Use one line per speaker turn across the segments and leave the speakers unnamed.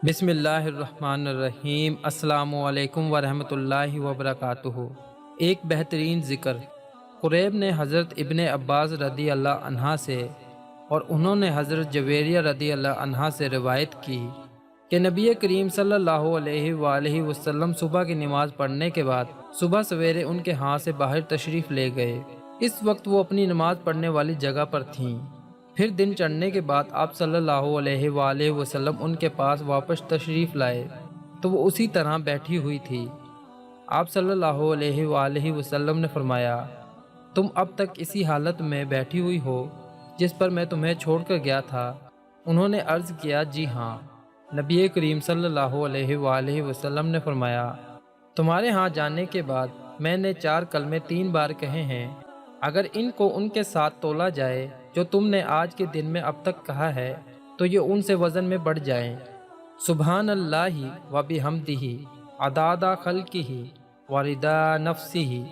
بسم اللہ الرحمن الرحیم۔ السلام علیکم ورحمۃ اللہ وبرکاتہ۔ ایک بہترین ذکر۔ قریب نے حضرت ابن عباس رضی اللہ عنہ سے اور انہوں نے حضرت جویریہ رضی اللہ عنہ سے روایت کی کہ نبی کریم صلی اللہ علیہ وآلہ وسلم صبح کی نماز پڑھنے کے بعد صبح سویرے ان کے ہاں سے باہر تشریف لے گئے۔ اس وقت وہ اپنی نماز پڑھنے والی جگہ پر تھیں۔ پھر دن چڑھنے کے بعد آپ صلی اللہ علیہ وآلہ وسلم ان کے پاس واپس تشریف لائے تو وہ اسی طرح بیٹھی ہوئی تھی۔ آپ صلی اللہ علیہ وآلہ وسلم نے فرمایا، تم اب تک اسی حالت میں بیٹھی ہوئی ہو جس پر میں تمہیں چھوڑ کر گیا تھا؟ انہوں نے عرض کیا، جی ہاں۔ نبی کریم صلی اللہ علیہ وآلہ وسلم نے فرمایا، تمہارے ہاں جانے کے بعد میں نے 4 کلمے 3 بار کہے ہیں، اگر ان کو ان کے ساتھ تولا جائے جو تم نے آج کے دن میں اب تک کہا ہے تو یہ ان سے وزن میں بڑھ جائیں۔ سبحان اللہ و بحمدہ عداد خلقہ و رضا نفسہ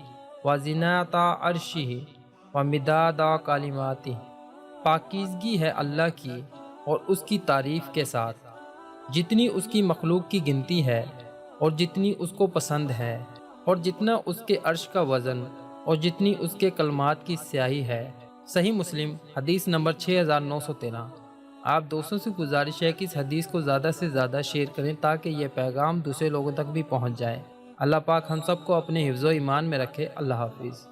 و زینت عرشہ و مداد کلماتہ۔ پاکیزگی ہے اللہ کی اور اس کی تعریف کے ساتھ، جتنی اس کی مخلوق کی گنتی ہے اور جتنی اس کو پسند ہے، اور جتنا اس کے عرش کا وزن اور جتنی اس کے کلمات کی سیاہی ہے۔ صحیح مسلم حدیث نمبر 6913۔ آپ دوستوں سے گزارش ہے کہ اس حدیث کو زیادہ سے زیادہ شیئر کریں تاکہ یہ پیغام دوسرے لوگوں تک بھی پہنچ جائے۔ اللہ پاک ہم سب کو اپنے حفظ و ایمان میں رکھے۔ اللہ حافظ۔